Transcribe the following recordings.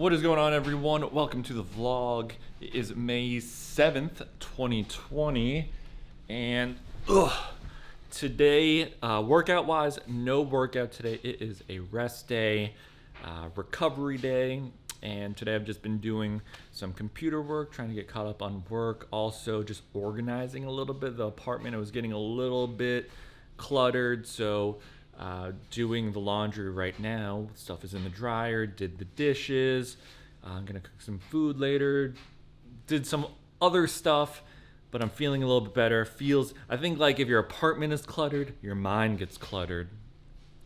What is going on, everyone? Welcome to the vlog. It is May 7th, 2020, and today, workout-wise, no workout today. It is a rest day, recovery day, and today I've just been doing some computer work, trying to get caught up on work, also just organizing a little bit. The apartment, it was getting a little bit cluttered, so doing the laundry right now. Stuff is in the dryer, did the dishes. I'm gonna cook some food later, did some other stuff, but I'm feeling a little bit better. I think like if your apartment is cluttered, your mind gets cluttered.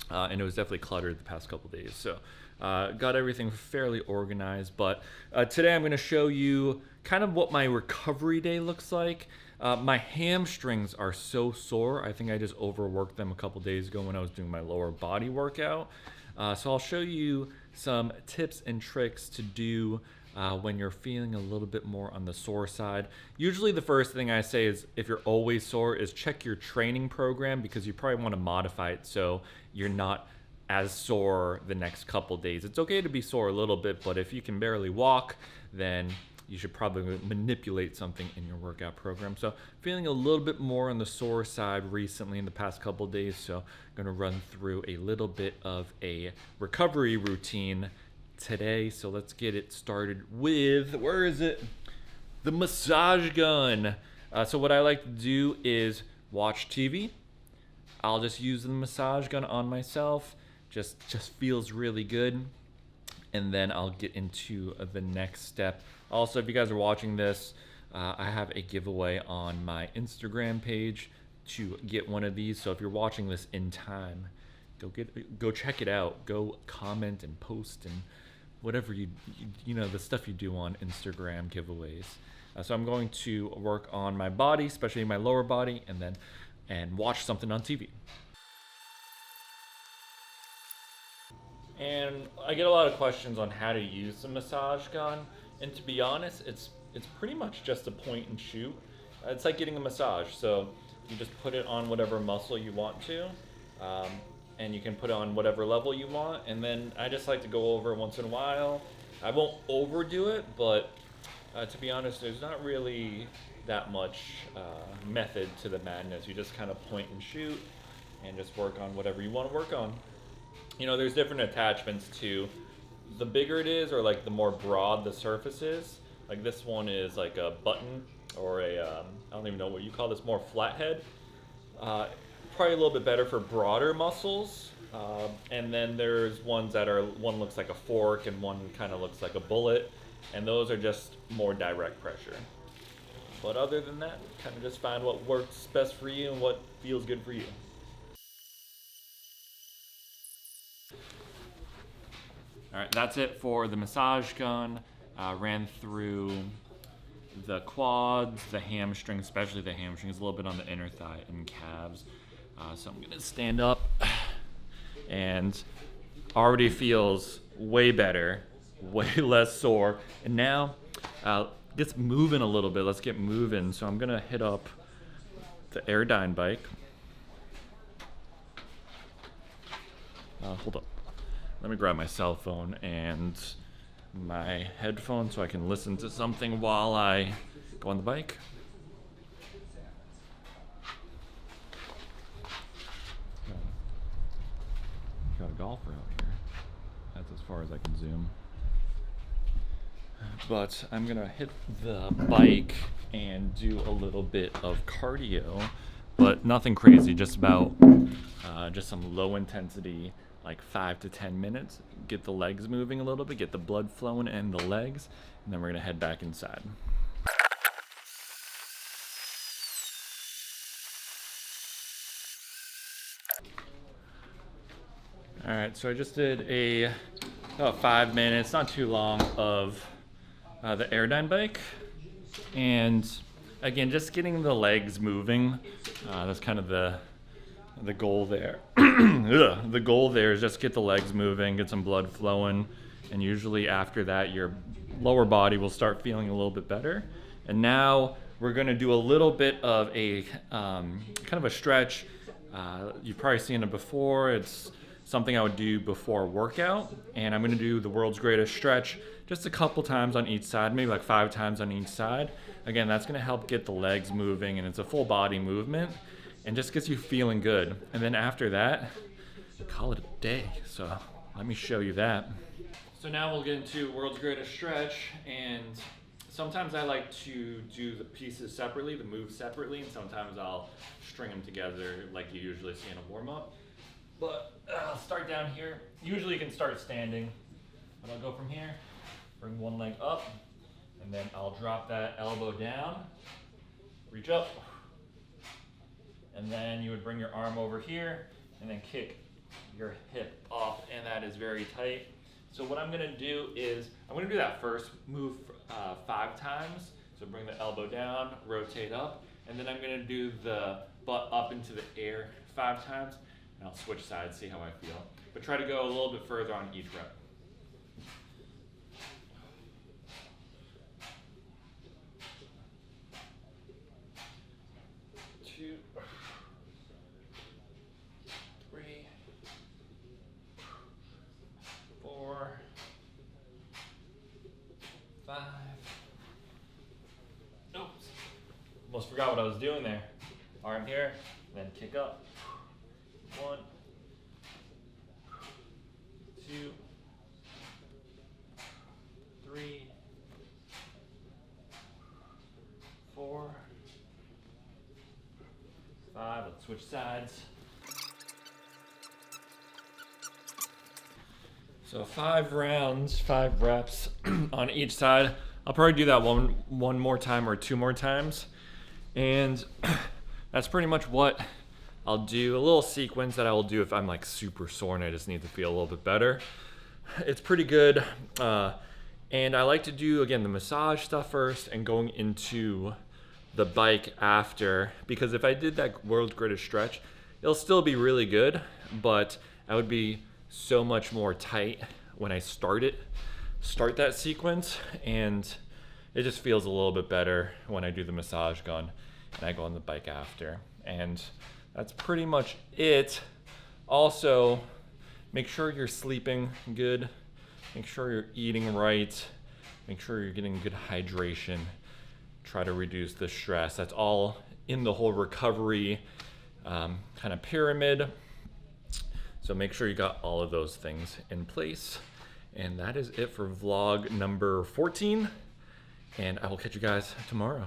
And it was definitely cluttered the past couple days. So got everything fairly organized, but today I'm gonna show you kind of what my recovery day looks like. My hamstrings are so sore. I think I just overworked them a couple days ago when I was doing my lower body workout. So I'll show you some tips and tricks to do when you're feeling a little bit more on the sore side. Usually the first thing I say is, if you're always sore, is check your training program, because you probably want to modify it so you're not as sore the next couple days. It's okay to be sore a little bit, but if you can barely walk, then you should probably manipulate something in your workout program. So feeling a little bit more on the sore side recently in the past couple days, so I'm gonna run through a little bit of a recovery routine today. So let's get it started with, where is it? The massage gun. So what I like to do is watch TV. I'll just use the massage gun on myself. Just feels really good. And then I'll get into the next step. Also, if you guys are watching this, I have a giveaway on my Instagram page to get one of these. So if you're watching this in time, go check it out. Go comment and post and whatever you know, the stuff you do on Instagram giveaways. So I'm going to work on my body, especially my lower body, and watch something on TV. And I get a lot of questions on how to use the massage gun, and to be honest, it's pretty much just a point and shoot. It's like getting a massage, so you just put it on whatever muscle you want to, and you can put it on whatever level you want, and then I just like to go over it once in a while. I won't overdo it, but to be honest, there's not really that much method to the madness. You just kind of point and shoot and just work on whatever you want to work on. You know, there's different attachments to, the bigger it is, or like the more broad the surface is. Like this one is like a button, or I don't even know what you call this, more flathead. Probably a little bit better for broader muscles. And then there's ones that one looks like a fork and one kind of looks like a bullet. And those are just more direct pressure. But other than that, kind of just find what works best for you and what feels good for you. All right, that's it for the massage gun. Ran through the quads, the hamstrings, especially the hamstrings, a little bit on the inner thigh and calves. So I'm gonna stand up, and already feels way better, way less sore. And now, let's moving a little bit. Let's get moving. So I'm gonna hit up the Airdyne bike. Hold up. Let me grab my cell phone and my headphones so I can listen to something while I go on the bike. Got a golfer out here. That's as far as I can zoom. But I'm gonna hit the bike and do a little bit of cardio, but nothing crazy, just some low intensity, like 5 to 10 minutes, get the legs moving a little bit, get the blood flowing in the legs, and then we're gonna head back inside. All right, so I just did about 5 minutes, not too long, of the Airdyne bike. And again, just getting the legs moving, that's kind of the goal there. The goal there is just get the legs moving, get some blood flowing, and usually after that your lower body will start feeling a little bit better. And now we're going to do a little bit of a kind of a stretch. You've probably seen it before. It's something I would do before workout. And I'm gonna do the world's greatest stretch just a couple times on each side, maybe like 5 times on each side. Again, that's gonna help get the legs moving, and it's a full body movement and just gets you feeling good. And then after that, call it a day. So let me show you that. So now we'll get into world's greatest stretch, and sometimes I like to do the pieces separately, the moves separately, and sometimes I'll string them together like you usually see in a warm-up. But I'll start down here. Usually you can start standing, but I'll go from here, bring one leg up, and then I'll drop that elbow down, reach up, and then you would bring your arm over here, and then kick your hip off, and that is very tight. So what I'm gonna do is, I'm gonna do that first move 5 times. So bring the elbow down, rotate up, and then I'm gonna do the butt up into the air 5 times, and I'll switch sides, see how I feel. But try to go a little bit further on each rep. 2, 3, 4, 5. Oops. Almost forgot what I was doing there. Arm here, then kick up. 1, 2, 3, 4, 5. Let's switch sides. So 5 rounds, 5 reps on each side. I'll probably do that one more time or 2 more times. And that's pretty much what I'll do. A little sequence that I will do if I'm like super sore and I just need to feel a little bit better. It's pretty good. And I like to do, again, the massage stuff first and going into the bike after, because if I did that world's greatest stretch, it'll still be really good, but I would be so much more tight when I start that sequence, and it just feels a little bit better when I do the massage gun and I go on the bike after. And that's pretty much it. Also, make sure you're sleeping good, make sure you're eating right, make sure you're getting good hydration. Try to reduce the stress. That's all in the whole recovery kind of pyramid. So make sure you got all of those things in place. And that is it for vlog number 14. And I will catch you guys tomorrow.